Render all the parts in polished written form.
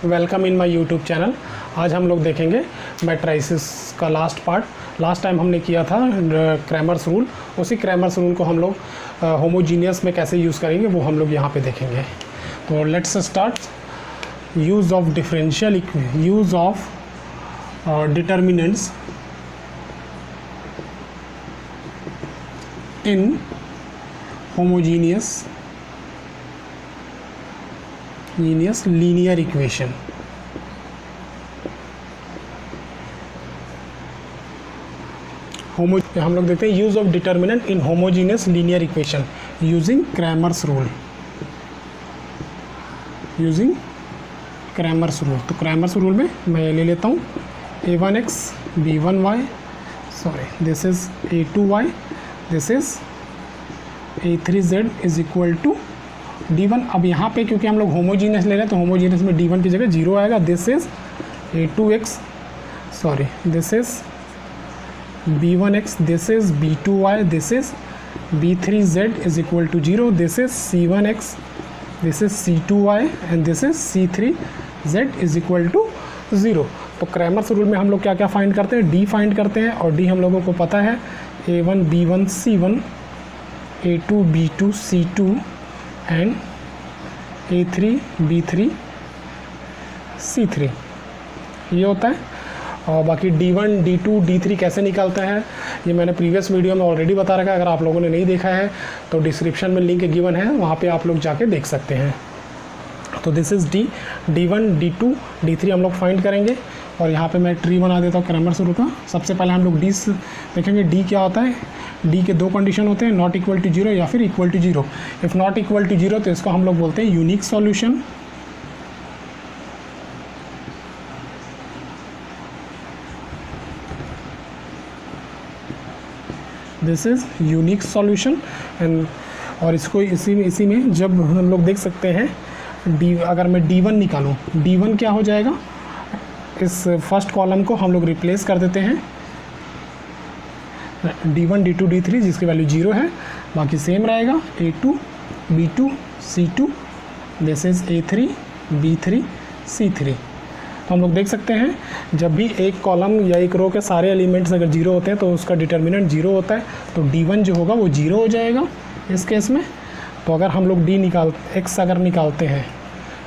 Welcome in my YouTube channel. आज हम लोग देखेंगे मैट्रिसेस का लास्ट पार्ट। लास्ट टाइम हमने किया था क्रैमर्स रूल, उसी क्रैमर्स रूल को हम लोग होमोजीनियस में कैसे यूज़ करेंगे वो हम लोग यहाँ पे देखेंगे। तो let's start. Use of differential use of determinants in homogeneous linear equation. हम लोग देखते हैं use of determinant in homogeneous linear equation using Cramer's rule. Using Cramer's rule, तो क्रैमर्स रूल में मैं ले लेता हूँ a1x b1y, sorry this is a2y, this is a3z is equal to d1। अब यहाँ पे क्योंकि हम लोग होमोजीनियस ले रहे हैं तो होमोजीनियस में d1 की जगह 0 आएगा। This is a2x, sorry this is b1x, this is b2y, this is b3z is equal to 0, this is c1x, this is c2y and this is c3z is equal to 0। तो Cramer's rule में हम लोग क्या क्या find करते हैं, d find करते हैं, और d हम लोगों को पता है a1 b1 c1, a2 b2 c2 and a3 b3 c3 ये होता है। और बाकी d1 d2 d3 कैसे निकालते हैं ये मैंने प्रीवियस वीडियो में ऑलरेडी बता रखा है। अगर आप लोगों ने नहीं देखा है तो डिस्क्रिप्शन में लिंक गिवन है, वहाँ पे आप लोग जाके देख सकते हैं। तो this is d1 d2 d3 हम लोग फाइंड करेंगे। और यहाँ पे मैं ट्री बना देता हूँ क्रैमर्स रूल का। सबसे पहले हम लोग d देखेंगे। d क्या होता है, d के दो कंडीशन होते हैं, नॉट इक्वल टू 0 या फिर equal to 0। If not equal to 0 तो इसको हम लोग बोलते हैं unique solution. This is unique solution and और इसको इसी में जब हम लोग देख सकते हैं d, अगर मैं d1 निकालूँ, d1 क्या हो जाएगा, इस फर्स्ट कॉलम को हम लोग रिप्लेस कर देते हैं d1 d2 d3 जिसकी वैल्यू 0 है, बाकी सेम रहेगा a2 b2 c2, this is a3 b3 c3। तो हम लोग देख सकते हैं जब भी एक कॉलम या एक रो के सारे एलिमेंट्स अगर 0 होते हैं तो उसका डिटर्मिनेंट 0 होता है, तो d1 जो होगा वो 0 हो जाएगा इस केस में। तो अगर हम लोग x अगर निकालते हैं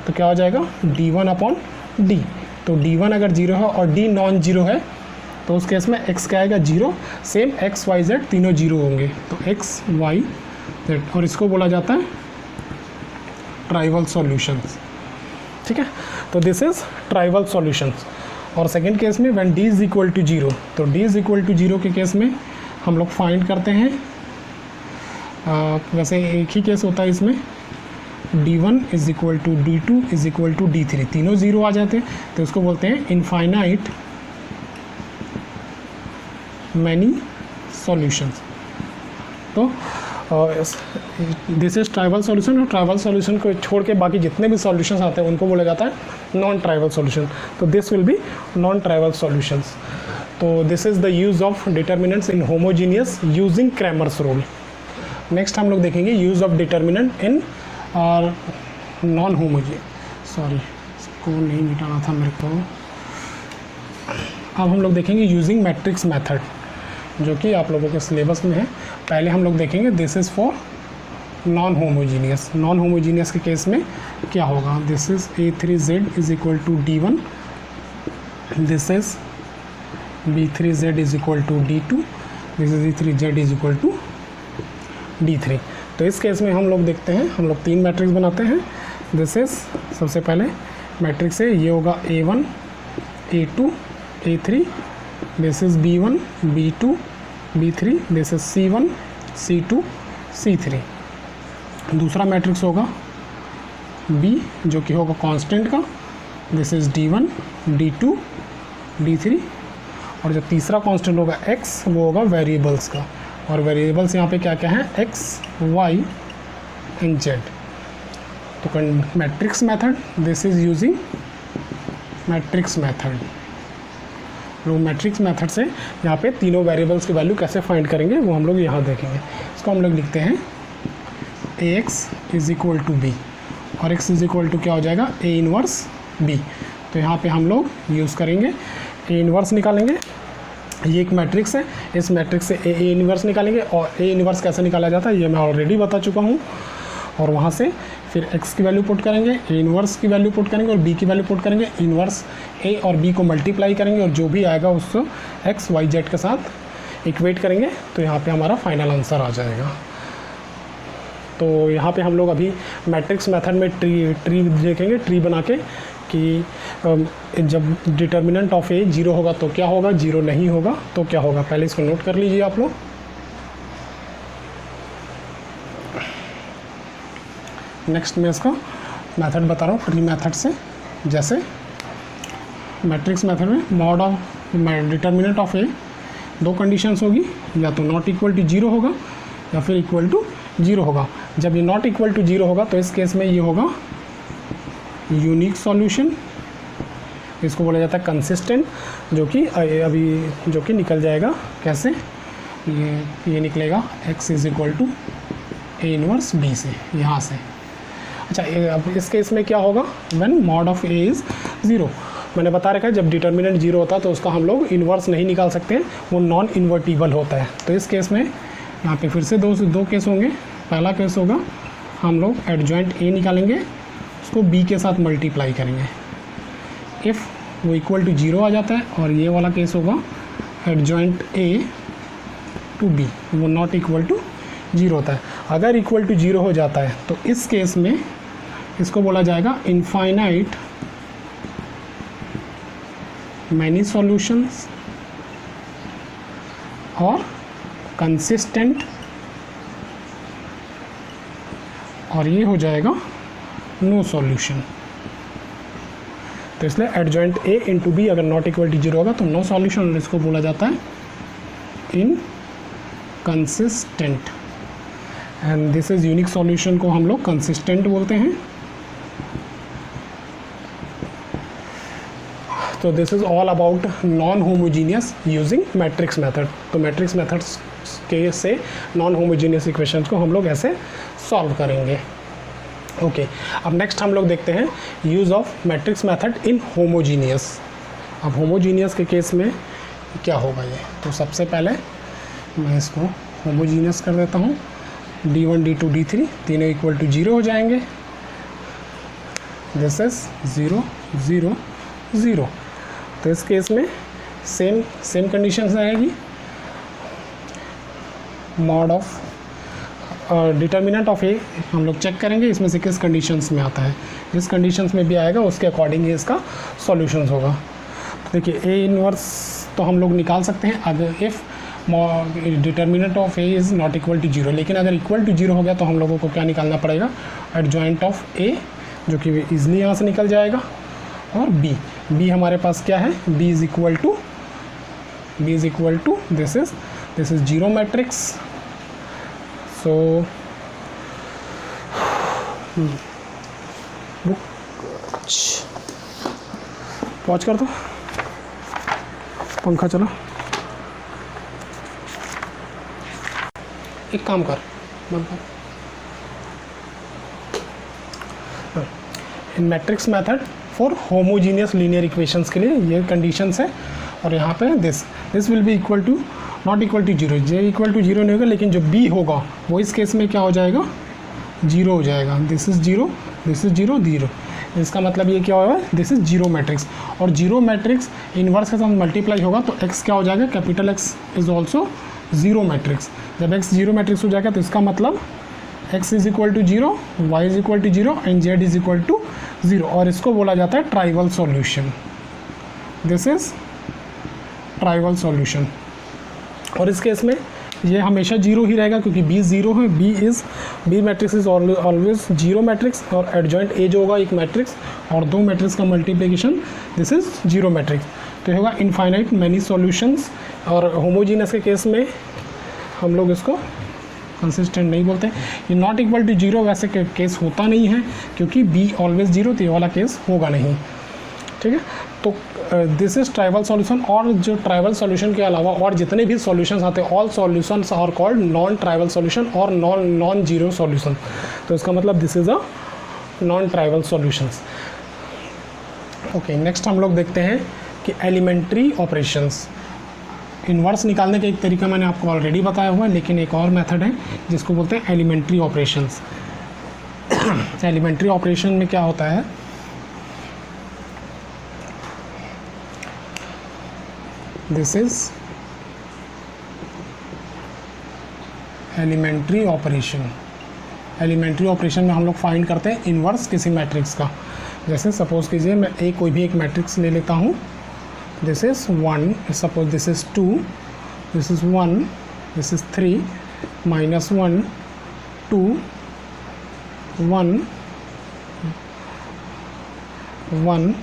तो क्या हो जाएगा d1 अपॉन d। तो d1 अगर 0 है और d नॉन 0 है तो उस केस में x क्या आएगा 0, सेम x y z तीनों 0 होंगे, तो x y z, और इसको बोला जाता है ट्राइवल सॉल्यूशंस। ठीक है, तो दिस इज ट्राइवल सॉल्यूशंस। और सेकंड केस में when d is equal to 0, तो d इज इक्वल टू 0 के केस में हम लोग फाइंड करते हैं वैसे एक ही केस होता है इसमें, d1 is equal to d2 is equal to d3, तीनों 0 आ जाते हैं, तो इसको बोलते हैं इनफाइनाइट मैनी सॉल्यूशंस। तो दिस इज ट्राइवल सॉल्यूशन। और ट्राइवल सॉल्यूशन को छोड़ के बाकी जितने भी सॉल्यूशंस आते हैं उनको बोला जाता है नॉन ट्राइवल सॉल्यूशन। तो this will be non trivial solutions. तो this is the use of determinants in homogeneous using Cramer's rule. Next हम लोग देखेंगे यूज ऑफ डिटर्मिनेंट इन और नॉन होमोजीनियस, सॉरी इसको नहीं मिटाना था मेरे को। अब हम लोग देखेंगे यूजिंग मैट्रिक्स मेथड, जो कि आप लोगों के सिलेबस में है। पहले हम लोग देखेंगे this is for non homogeneous. Non homogeneous के केस में क्या होगा, this is a3z is equal to d1, this is b3z is equal to d2, this is e3z is equal to d3। तो इस केस में हम लोग देखते हैं, हम लोग 3 मैट्रिक्स बनाते हैं। दिस इज सबसे पहले मैट्रिक्स है, ये होगा a1 a2 a3, this is b1 b2 b3, this is c1 c2 c3। दूसरा मैट्रिक्स होगा b जो कि होगा कांस्टेंट का, this is d1 d2 d3, और जो तीसरा कांस्टेंट होगा x वो होगा वेरिएबल्स का, और वेरिएबल्स यहाँ पे क्या क्या है x y एंड z। तो matrix method, this is using matrix method. लोग मैट्रिक्स मेथड से यहाँ पे तीनों वेरिएबल्स की वैल्यू कैसे फाइंड करेंगे वो हम लोग यहाँ देखेंगे। इसको हम लोग लिखते हैं ax is equal to B, और x इज इक्वल टू क्या हो जाएगा a इनवर्स बी। तो यहाँ पे हम लोग यूज़ करेंगे ए इन्वर्स निकालेंगे। ये एक मैट्रिक्स है, इस मैट्रिक्स से ए इन्वर्स निकालेंगे, और ए इन्वर्स कैसे निकाला जाता है ये मैं ऑलरेडी बता चुका हूँ। और वहाँ से फिर x की वैल्यू पुट करेंगे, ए इन्वर्स की वैल्यू पुट करेंगे और b की वैल्यू पुट करेंगे। इन्वर्स a और b को मल्टीप्लाई करेंगे और जो भी आएगा उसको x y z के साथ इक्वेट करेंगे, तो यहाँ पे हमारा फाइनल आंसर आ जाएगा। तो यहाँ पे हम लोग अभी मैट्रिक्स मेथड में ट्री देखेंगे, ट्री बना के कि जब डिटर्मिनेंट ऑफ ए 0 होगा तो क्या होगा, 0 नहीं होगा तो क्या होगा। पहले इसको नोट कर लीजिए आप लोग। नेक्स्ट मैं इसका मेथड बता रहा हूँ ट्री मेथड से। जैसे मैट्रिक्स मेथड में मॉड ऑफ डिटर्मिनेंट ऑफ ए दो कंडीशंस होगी, या तो नॉट इक्वल टू 0 होगा या फिर इक्वल टू 0 होगा। जब ये नॉट इक्वल टू 0 होगा तो इस केस में ये होगा यूनिक सॉल्यूशन, इसको बोला जाता है कंसिस्टेंट, जो कि निकल जाएगा कैसे, ये निकलेगा x is equal to A inverse B से, यहाँ से। अच्छा, अब इस केस में क्या होगा, when mod of A is 0। मैंने बता रखा है जब डिटर्मिनेंट 0 होता है तो उसका हम लोग इन्वर्स नहीं निकाल सकते हैं, वो नॉन इन्वर्टिबल होता है। तो इस केस में यहाँ पे फिर से दो केस होंगे। पहला केस होगा हम लोग एडजॉइंट ए निकालेंगे, उसको बी के साथ मल्टीप्लाई करेंगे, इफ़ वो इक्वल टू 0 आ जाता है। और ये वाला केस होगा एडजॉइंट ए टू बी, वो नॉट इक्वल टू 0 होता है। अगर इक्वल टू 0 हो जाता है तो इस केस में इसको बोला जाएगा इनफाइनाइट मैनी सॉल्यूशंस और कंसिस्टेंट, और ये हो जाएगा नो सॉल्यूशन। तो इसलिए एडजॉइंट ए इंटू बी अगर नॉट इक्वल टू 0 होगा तो नो सॉल्यूशन, और इसको बोला जाता है inconsistent. And this is unique solution को हम लोग कंसिस्टेंट बोलते हैं। तो this is all about non homogeneous using matrix method. तो मैट्रिक्स मेथड्स के से नॉन होमोजीनियस इक्वेशंस को हम लोग ऐसे सॉल्व करेंगे। ओके, अब नेक्स्ट हम लोग देखते हैं use of matrix method in homogeneous. अब होमोजीनियस के केस में क्या होगा ये, तो सबसे पहले मैं इसको होमोजीनियस कर देता हूँ। d1 d2 d3 तीनों इक्वल टू 0 हो जाएंगे। This is 0 0 0। तो इस केस में सेम कंडीशंस आएगी। मॉड ऑफ डिटर्मिनेंट ऑफ ए हम लोग चेक करेंगे इसमें से किस कंडीशंस में आता है। जिस कंडीशंस में भी आएगा उसके अकॉर्डिंग ही इसका सॉल्यूशंस होगा। देखिए ए इनवर्स तो हम लोग निकाल सकते हैं अगर if determinant of A is not equal to 0, लेकिन अगर इक्वल टू 0 हो गया तो हम लोगों को क्या निकालना पड़ेगा, एडजॉइंट ऑफ ए, जो कि ईजिली यहाँ से निकल जाएगा। और बी हमारे पास क्या है, B is equal to this is 0 matrix. So pause कर दो, पंखा चला। एक काम कर, बंद कर। In matrix method for homogeneous linear equations के लिए ये कंडीशंस है। और यहाँ पे this will be equal to not equal to 0, J equal to 0 नहीं होगा, लेकिन जो बी होगा वो इस केस में क्या हो जाएगा, 0 हो जाएगा। This is 0 0। इसका मतलब ये क्या होगा, दिस इज़ 0 मैट्रिक्स। और 0 मैट्रिक्स इन्वर्स के साथ मल्टीप्लाई होगा तो x क्या हो जाएगा, capital X is also 0 matrix. जब x 0 मैट्रिक्स हो जाएगा तो इसका मतलब x is equal to 0, y is equal to 0 and z is equal to 0। और इसको बोला जाता है trivial solution. This is trivial solution. और इस केस में ये हमेशा 0 ही रहेगा क्योंकि b 0 है। B matrix is always 0 matrix. और एडजॉइंट ए जो होगा एक मैट्रिक्स और दो मैट्रिक्स का मल्टीप्लिकेशन, दिस इज 0 मैट्रिक्स। तो ये होगा इनफाइनाइट मैनी सॉल्यूशंस। और होमोजीनियस के केस में हम लोग इसको कंसिस्टेंट नहीं बोलते। ये नॉट इक्वल टू 0 वैसे केस होता नहीं है क्योंकि b ऑलवेज 0, तो ये वाला केस होगा नहीं। ठीक है, तो दिस इज ट्राइवल सॉल्यूशन। और जो ट्राइवल सॉल्यूशन के अलावा और जितने भी सॉल्यूशंस आते हैं, all solutions are called non trivial solution और नॉन जीरो सॉल्यूशन। तो इसका मतलब this is a non trivial solutions. Okay, next हम लोग देखते हैं कि एलिमेंट्री ऑपरेशंस। इन्वर्स निकालने का एक तरीका मैंने आपको ऑलरेडी बताया हुआ है, लेकिन एक और मेथड है जिसको बोलते हैं एलिमेंट्री ऑपरेशंस। एलिमेंट्री ऑपरेशन में क्या होता है, this is elementary operation. Elementary operation में हम लोग फाइंड करते हैं इन्वर्स किसी मैट्रिक्स का। जैसे सपोज कीजिए मैं कोई भी एक मैट्रिक्स ले लेता हूँ, this is 1, suppose this is 2, this is 1, this is 3, -1, 2, 1, 1,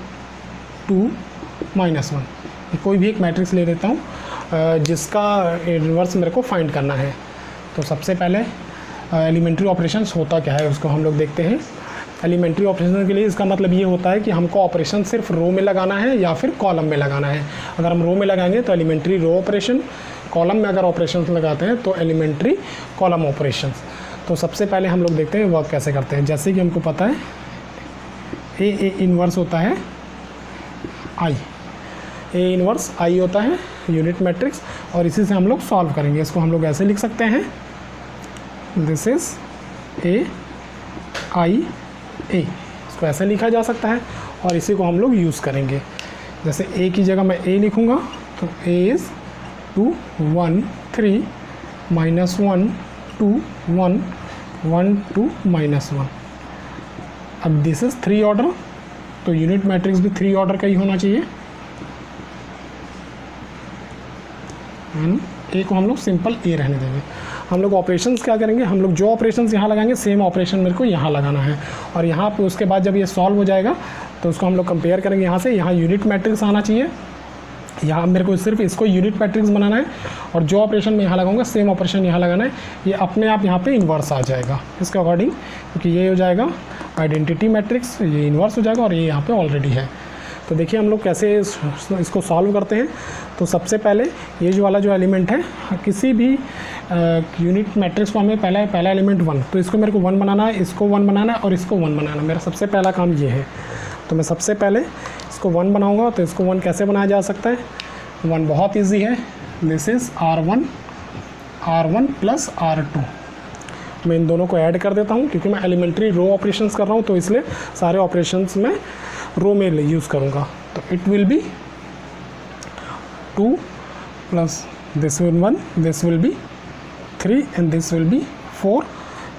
2, -1। कोई भी एक मैट्रिक्स ले लेता हूँ जिसका इन्वर्स मेरे को फाइंड करना है। तो सबसे पहले एलिमेंट्री ऑपरेशंस होता क्या है उसको हम लोग देखते हैं। एलिमेंट्री ऑपरेशन के लिए इसका मतलब ये होता है कि हमको ऑपरेशन सिर्फ रो में लगाना है या फिर कॉलम में लगाना है। अगर हम रो में लगाएंगे तो एलिमेंट्री रो ऑपरेशन, कॉलम में अगर ऑपरेशन लगाते हैं तो एलिमेंट्री कॉलम ऑपरेशंस। तो सबसे पहले हम लोग देखते हैं वर्क कैसे करते हैं। जैसे कि हमको पता है ए इन्वर्स होता है आई, ए इन्वर्स आई होता है यूनिट मैट्रिक्स, और इसी से हम लोग सॉल्व करेंगे। इसको हम लोग ऐसे लिख सकते हैं, दिस इज़ ए आई ए, इसको ऐसे लिखा जा सकता है और इसी को हम लोग यूज़ करेंगे। जैसे ए की जगह मैं ए लिखूँगा तो ए इज़ 2, 1, 3, -1, 2, 1, 1, 2, -1। अब दिस इज़ 3 ऑर्डर, तो यूनिट मैट्रिक्स भी 3 ऑर्डर का ही होना चाहिए। ए को हम लोग सिंपल ए रहने देंगे। हम लोग ऑपरेशंस क्या करेंगे, हम लोग जो ऑपरेशंस यहाँ लगाएंगे सेम ऑपरेशन मेरे को यहाँ लगाना है, और यहाँ पे उसके बाद जब ये सॉल्व हो जाएगा तो उसको हम लोग कंपेयर करेंगे। यहाँ से यहाँ यूनिट मैट्रिक्स आना चाहिए, यहाँ मेरे को सिर्फ इसको यूनिट मैट्रिक्स बनाना है, और जो ऑपरेशन मैं यहाँ लगाऊंगा सेम ऑपरेशन यहाँ लगाना है। ये अपने आप यहाँ पे इन्वर्स आ जाएगा इसके अकॉर्डिंग, क्योंकि ये हो जाएगा आइडेंटिटी मैट्रिक्स, ये इन्वर्स हो जाएगा और ये यहाँ पे ऑलरेडी है। तो देखिए हम लोग कैसे इसको सॉल्व करते हैं। तो सबसे पहले ये जो वाला जो एलिमेंट है, किसी भी यूनिट मैट्रिक्स को हमें पहला एलिमेंट 1, तो इसको मेरे को 1 बनाना है, इसको 1 बनाना है और इसको 1 बनाना है। मेरा सबसे पहला काम ये है। तो मैं सबसे पहले इसको 1 बनाऊंगा। तो इसको 1 कैसे बनाया जा सकता है, 1 बहुत ईजी है, this is R1 plus R2। मैं इन दोनों को ऐड कर देता हूँ, क्योंकि मैं एलिमेंट्री रो ऑपरेशंस कर रहा हूँ, तो इसलिए सारे ऑपरेशंस में रो में यूज़ करूँगा। तो it will be 2 plus this will 1, this will B 3 and this will B 4,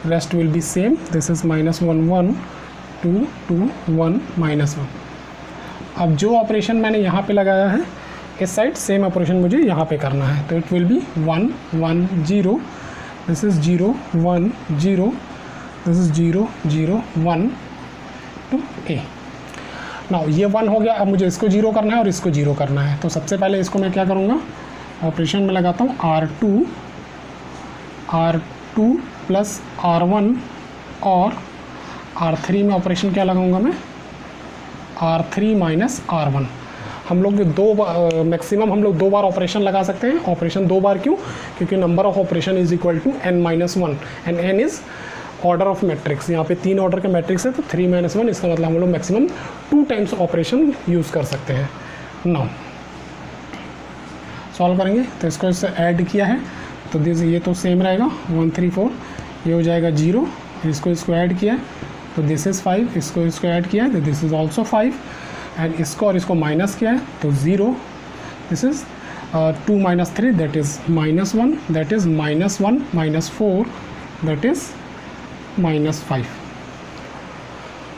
rest will be same, this is -1, 1, 2, 2, 1, -1। अब जो ऑपरेशन मैंने यहाँ पे लगाया है इस साइड, सेम ऑपरेशन मुझे यहाँ पे करना है। तो it will be 1, 1, 0, this is 0, 1, 0, this is 0, 0, 1 to A। Now ये 1 हो गया। अब मुझे इसको 0 करना है और इसको 0 करना है। तो सबसे पहले इसको मैं क्या करूँगा, ऑपरेशन में लगाता हूँ R2 प्लस R1, और R3 में ऑपरेशन क्या लगाऊंगा मैं, R3 माइनस R1। हम लोग मैक्सिमम हम लोग 2 बार ऑपरेशन लगा सकते हैं। ऑपरेशन 2 बार क्यों, क्योंकि number of operation is equal to n-1 and n is order of matrix. यहाँ पे 3 ऑर्डर का मैट्रिक्स है, तो 3-1 इसका मतलब हम लोग मैक्सिमम 2 टाइम्स ऑपरेशन यूज़ कर सकते हैं। नाउ सॉल्व करेंगे, तो इसको इससे ऐड किया है तो ये तो सेम रहेगा, 1, 3, 4, ये हो जाएगा 0। इसको ऐड किया है तो दिस इज़ 5, इसको ऐड किया है तो दिस इज़ ऑल्सो 5, एंड इसको और इसको माइनस किया है तो 0, this is 2 - 3 that is -1, that is -1 - 4 that is -5।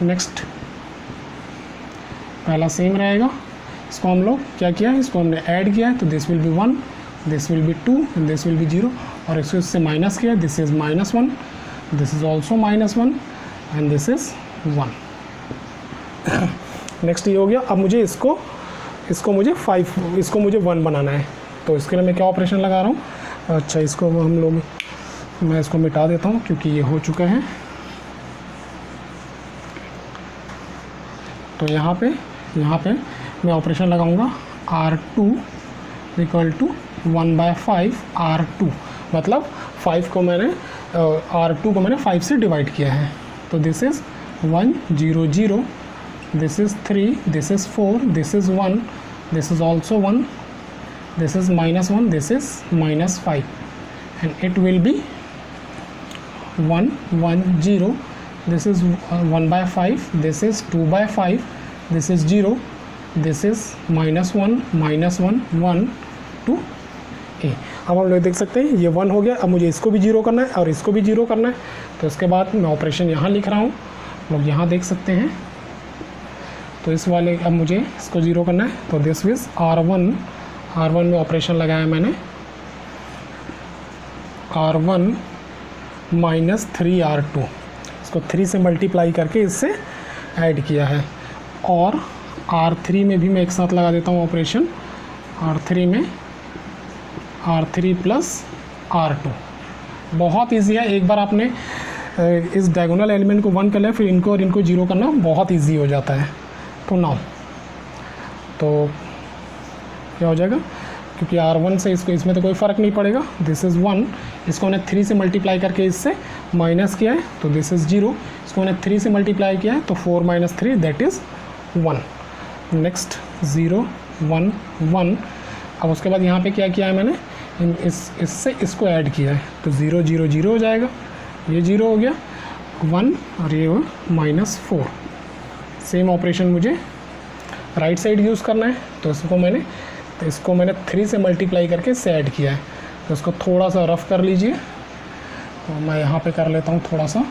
Next पहला सेम रहेगा, इसको हम लोग क्या किया है, इसको हमने ऐड किया है तो this will B 1, this will B 2 and this will B 0, और इसको इससे माइनस किया, this is -1, this is also -1 and this is 1। Next ये हो गया। अब मुझे इसको मुझे 1 बनाना है। तो इसके लिए मैं क्या ऑपरेशन लगा रहा हूँ, अच्छा इसको मैं इसको मिटा देता हूँ क्योंकि ये हो चुका है। तो यहाँ पे मैं ऑपरेशन लगाऊंगा R2 इक्वल टू 1/5 R2, मतलब 5 को मैंने R2 को मैंने 5 से डिवाइड किया है। तो this is 1, 0, 0, this is 3, this is 4, this is 1, this is also 1, this is minus 1, this is minus 5, and it will be 1 1 0. This is 1 by 5, this is 2 by 5, this is 0, this is minus 1 1 2 a. अब हम लोग देख सकते हैं ये 1 हो गया। अब मुझे इसको भी 0 करना है और इसको भी 0 करना है, तो इसके बाद मैं ऑपरेशन यहाँ लिख रहा हूँ, लोग यहाँ देख सकते हैं। तो इस वाले अब मुझे इसको 0 करना है, तो दिस इज R1 में ऑपरेशन लगाया मैंने, R1 माइनस 3R2, इसको 3 से मल्टीप्लाई करके इससे ऐड किया है। और R3 में भी मैं एक साथ लगा देता हूँ ऑपरेशन, R3 में R3 प्लस R2। बहुत ईजी है, एक बार आपने इस डायगोनल एलिमेंट को 1 कर लिया, फिर इनको और इनको 0 करना बहुत ईजी हो जाता है। तो नाउ तो क्या हो जाएगा, क्योंकि R1 से इसको इसमें तो कोई फ़र्क नहीं पड़ेगा, दिस इज़ 1, इसको मैंने 3 से मल्टीप्लाई करके इससे माइनस किया है, तो दिस इज़ 0, इसको मैंने 3 से मल्टीप्लाई किया है, तो 4 माइनस 3 दैट इज़ 1। नेक्स्ट 0 1 1। अब उसके बाद यहाँ पे क्या किया है मैंने, इससे इसको ऐड किया है, तो 0 0 0 हो जाएगा, ये 0 हो गया, 1 और ये माइनस 4। सेम ऑपरेशन मुझे राइट साइड यूज़ करना है, तो इसको मैंने 3 से मल्टीप्लाई करके इससे ऐड किया है, तो इसको थोड़ा सा रफ कर लीजिए। तो मैं यहाँ पे कर लेता हूँ थोड़ा सा,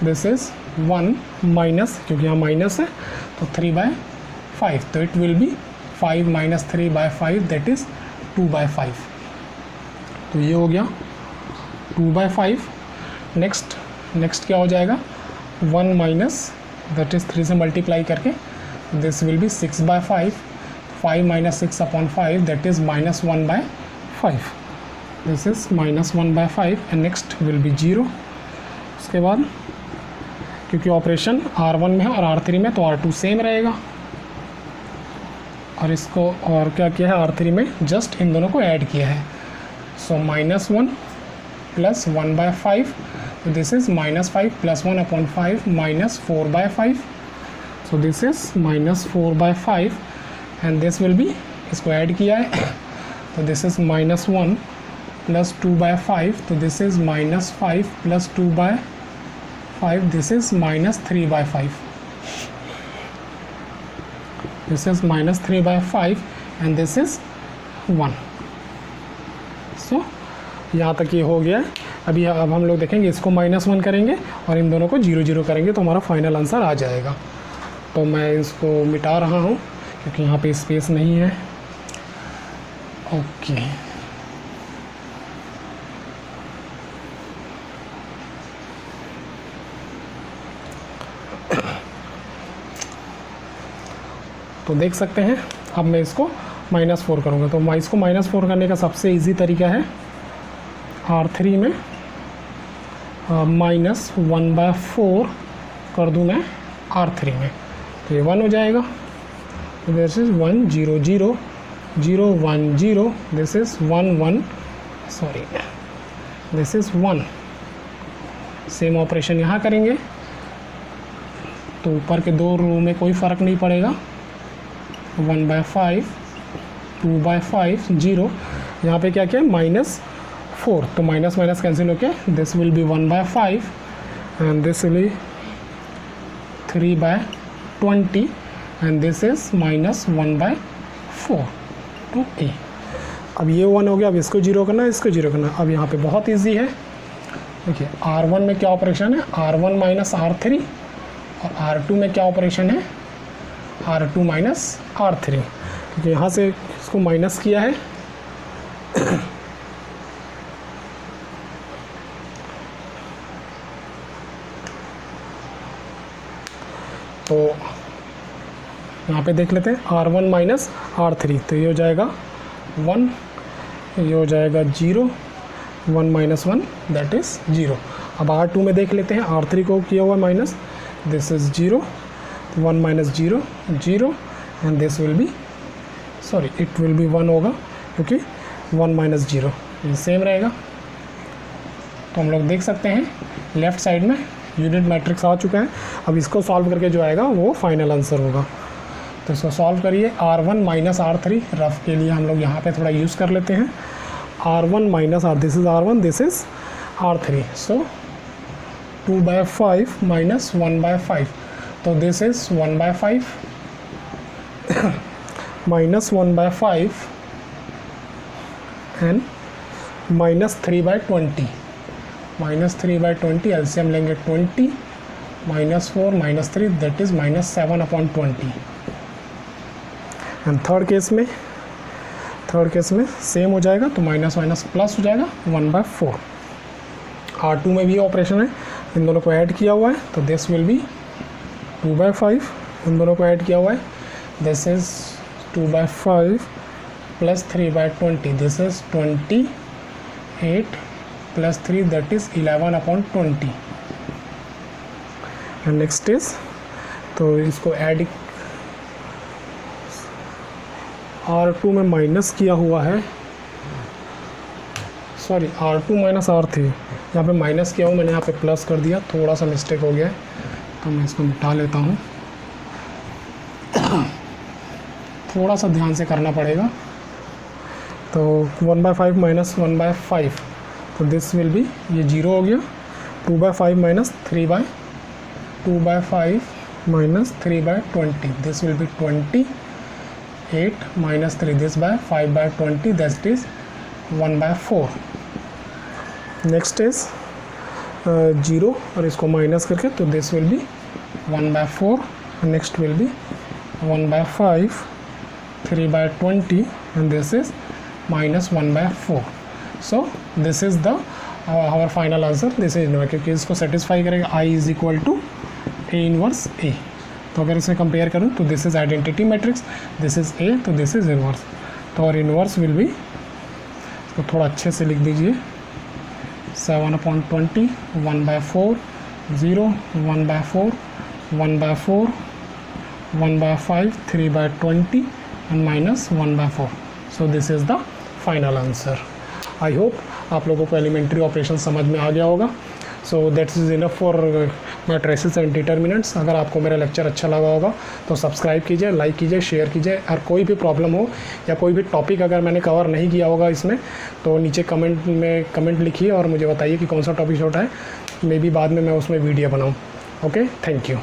दिस इज़ 1 माइनस, क्योंकि यहाँ माइनस है तो 3/5, तो it will be 5 minus 3/5 that is 2/5। तो ये हो गया 2/5। नेक्स्ट क्या हो जाएगा, 1 माइनस दैट इज़ 3 से मल्टीप्लाई करके this will B 6/5, 5 minus 6/5 that is minus 1/5, this is minus 1/5, and next will be 0। उसके बाद क्योंकि ऑपरेशन R1 में है और R3 में, तो R2 सेम रहेगा, और इसको और क्या किया है R3 में, जस्ट इन दोनों को ऐड किया है। So minus 1 plus 1/5, this is minus 5 plus 1/5 minus 4/5, so this is minus 4/5, and this will B, इसको ऐड किया है, तो दिस इज़ माइनस 1 प्लस 2/5, तो this is minus 5 plus 2/5, this is minus 3/5, this is minus 3/5 and this is 1। सो यहाँ तक ये हो गया। अब हम लोग देखेंगे, इसको -1 करेंगे और इन दोनों को 0 0 करेंगे, तो हमारा फाइनल आंसर आ जाएगा। तो मैं इसको मिटा रहा हूँ क्योंकि यहाँ पे स्पेस नहीं है। ओके, तो देख सकते हैं, अब मैं इसको -4 करूँगा, तो मैं इसको -4 करने का सबसे इजी तरीका है, R3 में -1/4 कर दूँ मैं R3 में, तो ये 1 हो जाएगा, this is 1 0 0 0 1 0, this is 1 1, sorry this is 1। Same operation यहाँ करेंगे, तो ऊपर के 2 रो में कोई फ़र्क नहीं पड़ेगा, 1/5 2/5 0। यहाँ पे क्या क्या है, -4, तो माइनस माइनस कैंसिल होके this will be 1/5 and this will be 3/20 and this is -1/4 to a। अब ये 1 हो गया, अब इसको 0 करना है, इसको 0 करना है। अब यहाँ पे बहुत इजी है, देखिए R1 में क्या ऑपरेशन है, R1 माइनस R3, और R2 में क्या ऑपरेशन है, R2 माइनस R3, क्योंकि यहाँ से इसको माइनस किया है तो यहाँ पे देख लेते हैं, R1 माइनस R3, तो ये हो जाएगा 1, ये हो जाएगा 0, 1 माइनस 1 दैट इज़ 0। अब R2 में देख लेते हैं, R3 को किया हुआ minus, this is 0, 1 minus 0 0, and this will B, sorry it will be 1 होगा, क्योंकि 1 माइनस 0 ये सेम रहेगा। तो हम लोग देख सकते हैं लेफ़्ट साइड में यूनिट मैट्रिक्स आ चुका है। अब इसको सॉल्व करके जो आएगा वो फाइनल आंसर होगा। तो इसको सॉल्व करिए। R1 माइनस R3 रफ के लिए हम लोग यहाँ पे थोड़ा यूज़ कर लेते हैं। R1 minus R, this is R1, this is R3, so 2/5 minus 1/5, तो this is 1/5 minus 1/5 and minus 3/20, minus 3/20 LCM लेंगे 20 minus 4 minus 3 that is minus 7/20। And third case में सेम हो जाएगा, तो माइनस माइनस प्लस हो जाएगा 1/4। R2 में भी ऑपरेशन है, इन दोनों को ऐड किया हुआ है, तो दिस विल बी 2/5, इन दोनों को ऐड किया हुआ है, this is 2/5 plus 3/20, this is 28 plus 3 that is 11/20। And next is, तो इसको ऐड R2 में माइनस किया हुआ है, सॉरी R2 माइनस R3, यहाँ पे माइनस किया हुआ, मैंने यहाँ पे प्लस कर दिया, थोड़ा सा मिस्टेक हो गया है, तो मैं इसको मिटा लेता हूँ। थोड़ा सा ध्यान से करना पड़ेगा। तो 1/5 माइनस 1/5, तो दिस विल बी, ये 0 हो गया। 2/5 minus 2/5 minus 3/20, this will B 28 minus 3, this by 5/20 that is 1/4। Next is 0 और इसको माइनस करके, तो this will B 1/4, next will be 1/5 3/20 and this is minus 1/4. So this is the our final answer, this is no, क्योंकि इसको satisfy करेगा I is equal to A inverse A। तो अगर इसे कंपेयर करूँ तो this is identity matrix, this is A, तो this is inverse, तो और इनवर्स विल बी, इसको थोड़ा अच्छे से लिख दीजिए, 7/20 1/4 0 1/4 1/4 1/5 3/20 and minus 1/4। so this is the final answer। I hope आप लोगों को एलिमेंट्री ऑपरेशन समझ में आ गया होगा। So that's is enough for matrices and determinants. अगर आपको मेरा लेक्चर अच्छा लगा होगा तो सब्सक्राइब कीजिए, लाइक कीजिए, शेयर कीजिए। और कोई भी प्रॉब्लम हो या कोई भी टॉपिक अगर मैंने कवर नहीं किया होगा इसमें, तो नीचे कमेंट लिखिए और मुझे बताइए कि कौन सा टॉपिक छोटा है, मे बी बाद में मैं उसमें वीडियो बनाऊँ। Okay, thank you.